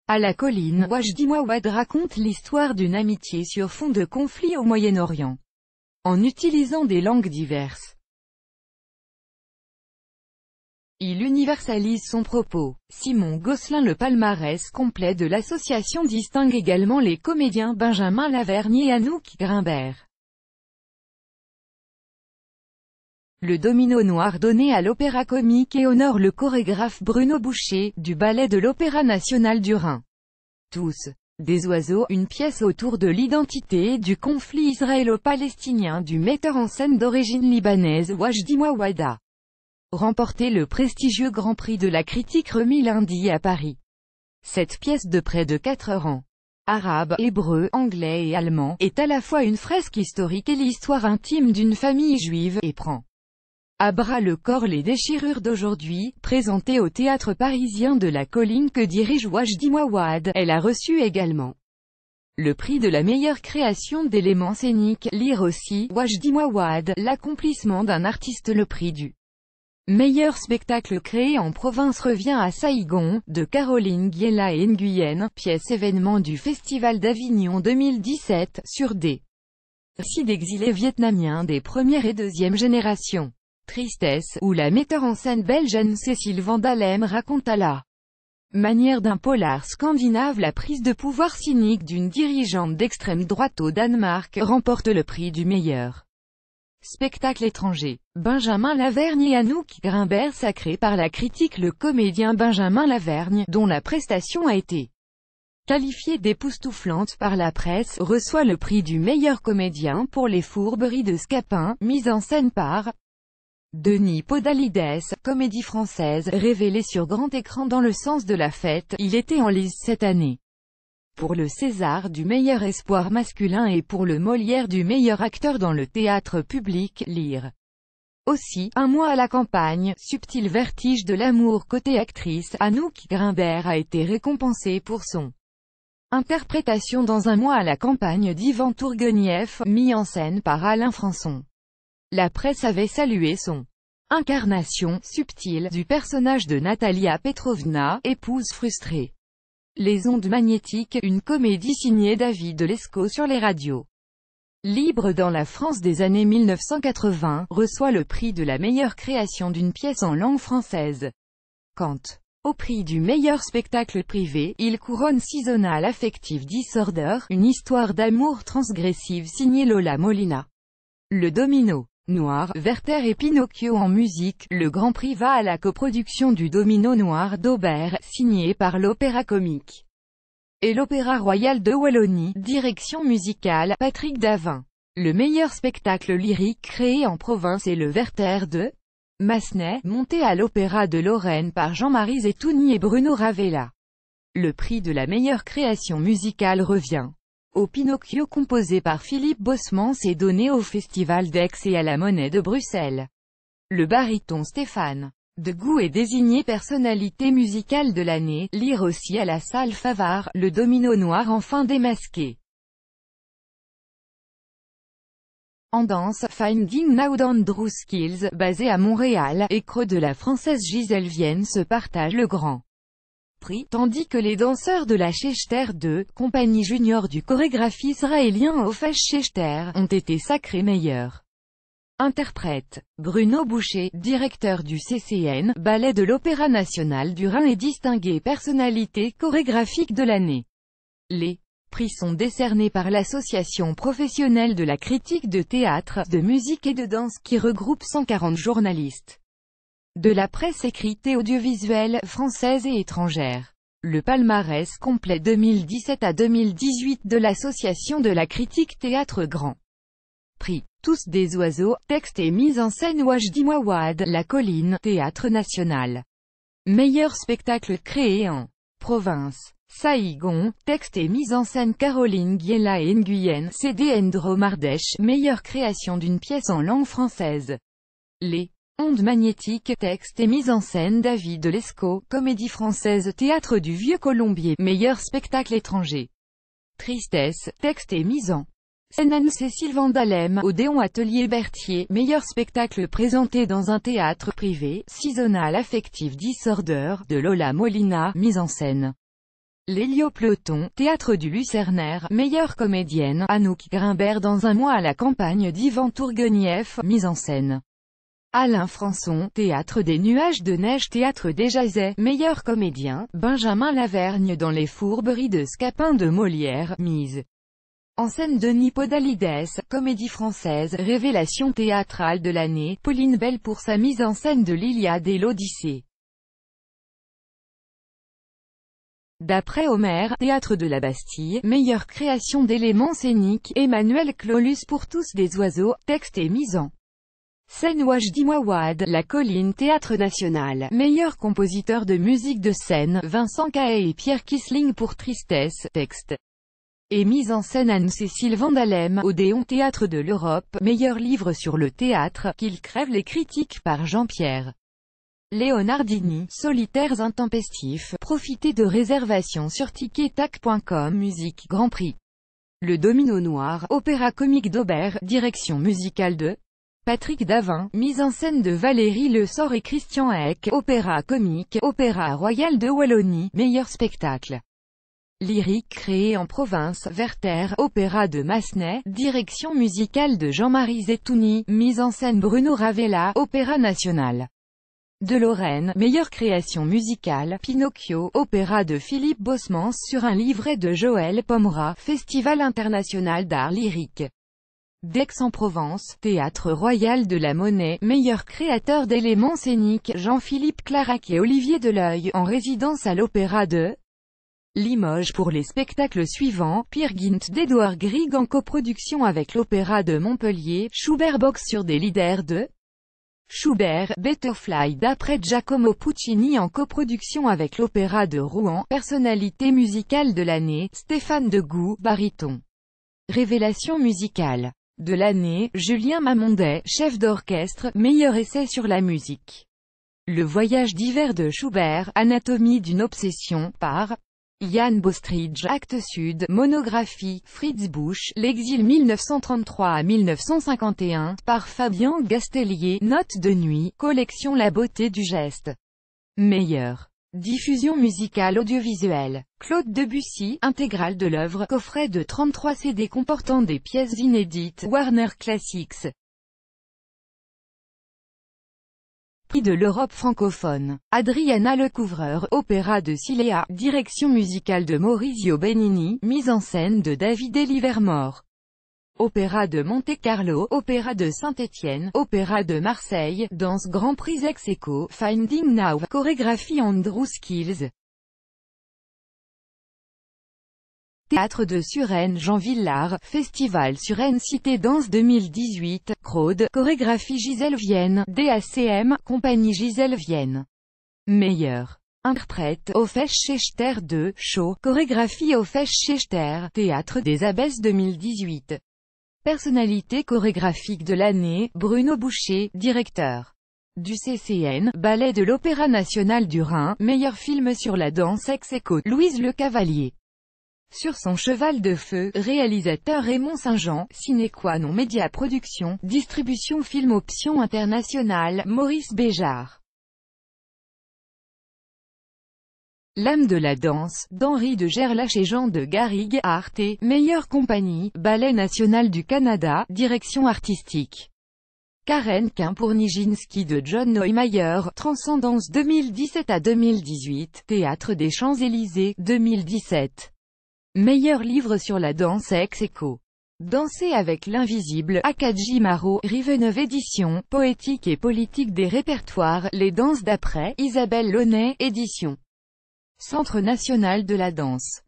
À la colline, Wajdi Mouawad raconte l'histoire d'une amitié sur fond de conflit au Moyen-Orient, en utilisant des langues diverses. Il universalise son propos. Simon Gosselin. Le palmarès complet de l'association distingue également les comédiens Benjamin Lavergne et Anouk Grimbert. Le domino noir donné à l'Opéra Comique et honore le chorégraphe Bruno Boucher, du Ballet de l'Opéra National du Rhin. Tous des oiseaux, une pièce autour de l'identité et du conflit israélo-palestinien du metteur en scène d'origine libanaise Wajdi Mouawad a remporté le prestigieux Grand Prix de la critique remis lundi à Paris. Cette pièce de près de 4 heures en arabe, hébreu, anglais et allemand, est à la fois une fresque historique et l'histoire intime d'une famille juive, et prend à bras le corps les déchirures d'aujourd'hui, présentée au théâtre parisien de la Colline que dirige Wajdi Mouawad. Elle a reçu également le prix de la meilleure création d'éléments scéniques. Lire aussi, Wajdi Mouawad, l'accomplissement d'un artiste. Le prix du meilleur spectacle créé en province revient à Saïgon, de Caroline Guéla et Nguyen, pièce événement du Festival d'Avignon 2017, sur des récits d'exilés vietnamiens des première et deuxième générations. Tristesse, où la metteur en scène belge Anne-Cécile Van Dalem raconte à la manière d'un polar scandinave la prise de pouvoir cynique d'une dirigeante d'extrême droite au Danemark, remporte le prix du meilleur spectacle étranger. Benjamin Lavergne et Anouk Grimbert. Sacré par la critique. Le comédien Benjamin Lavergne, dont la prestation a été qualifiée d'époustouflante par la presse, reçoit le prix du meilleur comédien pour Les Fourberies de Scapin, mise en scène par Denis Podalides. Comédie française, révélée sur grand écran dans Le Sens de la fête. Il était en lice cette année pour le César du meilleur espoir masculin et pour le Molière du meilleur acteur dans le théâtre public. Lire aussi, Un mois à la campagne, subtil vertige de l'amour. Côté actrice, Anouk Grimbert a été récompensée pour son interprétation dans Un mois à la campagne d'Ivan Tourguenieff, mis en scène par Alain Françon. La presse avait salué son incarnation subtile du personnage de Natalia Petrovna, épouse frustrée. Les ondes magnétiques, une comédie signée David Lescaut sur les radios libres dans la France des années 1980, reçoit le prix de la meilleure création d'une pièce en langue française. Quant au prix du meilleur spectacle privé, il couronne Seasonal Affective Disorder, une histoire d'amour transgressive signée Lola Molina. Le domino noir, Werther et Pinocchio en musique. Le Grand Prix va à la coproduction du Domino noir d'Aubert, signé par l'Opéra Comique et l'Opéra Royal de Wallonie. Direction musicale, Patrick Davin. Le meilleur spectacle lyrique créé en province est le Werther de Massenet, monté à l'Opéra de Lorraine par Jean-Marie Zetouni et Bruno Ravella. Le prix de la meilleure création musicale revient au Pinocchio composé par Philippe Bosmans et donné au Festival d'Aix et à la Monnaie de Bruxelles. Le baryton Stéphane Degout est désigné personnalité musicale de l'année. Lire aussi à la salle Favart, le domino noir enfin démasqué. En danse, Finding Now d'Andrew Skills, basé à Montréal, et Creux de la française Gisèle Vienne se partagent le grand prix, tandis que les danseurs de la Schechter 2, compagnie junior du chorégraphe israélien Ophèche Schechter, ont été sacrés meilleurs interprètes. Bruno Boucher, directeur du CCN, Ballet de l'Opéra National du Rhin et distingué personnalité chorégraphique de l'année. Les prix sont décernés par l'Association professionnelle de la critique de théâtre, de musique et de danse qui regroupe 140 journalistes de la presse écrite et audiovisuelle, française et étrangère. Le palmarès complet 2017 à 2018 de l'Association de la critique théâtre Grand Prix. Tous des oiseaux, texte et mise en scène Wajdi Mouawad, La Colline, Théâtre National. Meilleur spectacle créé en province. Saïgon, texte et mise en scène Caroline Guéla et Nguyen, CD Ndro Mardèche, meilleure création d'une pièce en langue française. Les ondes magnétiques, texte et mise en scène David Lescaut, comédie française Théâtre du Vieux Colombier, meilleur spectacle étranger. Tristesse, texte et mise en scène Anne-Cécile Van Dalem, Odéon Atelier Berthier, meilleur spectacle présenté dans un théâtre privé, Seasonal Affective Disorder, de Lola Molina, mise en scène L'Héliopleton, théâtre du Lucernaire, meilleure comédienne, Anouk Grimbert dans Un mois à la campagne d'Ivan Tourguenieff, mise en scène. Alain Françon, théâtre des Nuages de neige, théâtre des Jazets, meilleur comédien, Benjamin Lavergne dans Les fourberies de Scapin de Molière, mise en scène Denis Podalides, comédie française, révélation théâtrale de l'année, Pauline Bell pour sa mise en scène de l'Iliade et l'Odyssée. D'après Homère, théâtre de la Bastille, meilleure création d'éléments scéniques, Emmanuel Clolus pour Tous des oiseaux, texte et mise en scène Wajdi Mouawad, La Colline, théâtre national, meilleur compositeur de musique de scène, Vincent Cahet et Pierre Kissling pour Tristesse, texte et mise en scène Anne-Cécile Vandalem, Odéon, théâtre de l'Europe, meilleur livre sur le théâtre, Qu'il crève les critiques par Jean-Pierre Leonardini, Solitaires intempestifs, profitez de réservations sur ticketac.com. Musique Grand Prix. Le Domino Noir, opéra comique d'Aubert, direction musicale de Patrick Davin, mise en scène de Valérie Le Sort et Christian Eck, opéra comique, opéra royal de Wallonie, meilleur spectacle lyrique créé en province, Werther, opéra de Massenet, direction musicale de Jean-Marie Zetouni, mise en scène Bruno Ravella, opéra national de Lorraine, meilleure création musicale, Pinocchio, opéra de Philippe Bosmans sur un livret de Joël Pomera, Festival international d'art lyrique d'Aix-en-Provence, théâtre royal de la Monnaie, meilleur créateur d'éléments scéniques, Jean-Philippe Clarac et Olivier Deleuil, en résidence à l'opéra de Limoges pour les spectacles suivants, Peer Gynt d'Édouard Grieg en coproduction avec l'opéra de Montpellier, Schubert Box sur des leaders de Schubert, Butterfly d'après Giacomo Puccini en coproduction avec l'opéra de Rouen, personnalité musicale de l'année, Stéphane Degout, baryton. Révélation musicale de l'année, Julien Mamondet, chef d'orchestre, meilleur essai sur la musique. Le voyage d'hiver de Schubert, anatomie d'une obsession, par Yann Bostridge, Actes Sud, monographie, Fritz Busch, l'exil 1933 à 1951, par Fabien Gastellier, notes de nuit, collection La beauté du geste. Meilleure diffusion musicale audiovisuelle. Claude Debussy, intégrale de l'œuvre, coffret de 33 CD comportant des pièces inédites, Warner Classics. Prix de l'Europe francophone. Adriana Lecouvreur, opéra de Silea, direction musicale de Maurizio Benigni, mise en scène de David Livermore. Opéra de Monte-Carlo, opéra de Saint-Étienne, opéra de Marseille, danse Grand Prix ex-aequo, Finding Now, chorégraphie Andrew Skills. Théâtre de Suresnes Jean Villard, Festival Suresnes Cité Danse 2018, Craude, chorégraphie Gisèle Vienne, DACM, compagnie Gisèle Vienne. Meilleur interprète, Hofesh Schechter 2, show, chorégraphie Hofesh Schechter, Théâtre des Abbesses 2018. Personnalité chorégraphique de l'année, Bruno Boucher, directeur du CCN, Ballet de l'Opéra National du Rhin, meilleur film sur la danse ex-aequo, Louise Le Cavalier. Sur son cheval de feu, réalisateur Raymond Saint-Jean, Sine qua non Média Production, distribution Film Option Internationale, Maurice Béjart. L'âme de la danse, d'Henri de Gerlache et Jean de Garrigue, Arte, meilleure compagnie, Ballet National du Canada, direction artistique. Karen Quint pour Nijinsky de John Neumeier, Transcendance 2017 à 2018, Théâtre des Champs-Élysées, 2017. Meilleur livre sur la danse ex-aequo. Danser avec l'invisible, Akadji Marot, Riveneuve édition, Poétique et politique des répertoires, Les danses d'après, Isabelle Launay, édition. Centre national de la danse.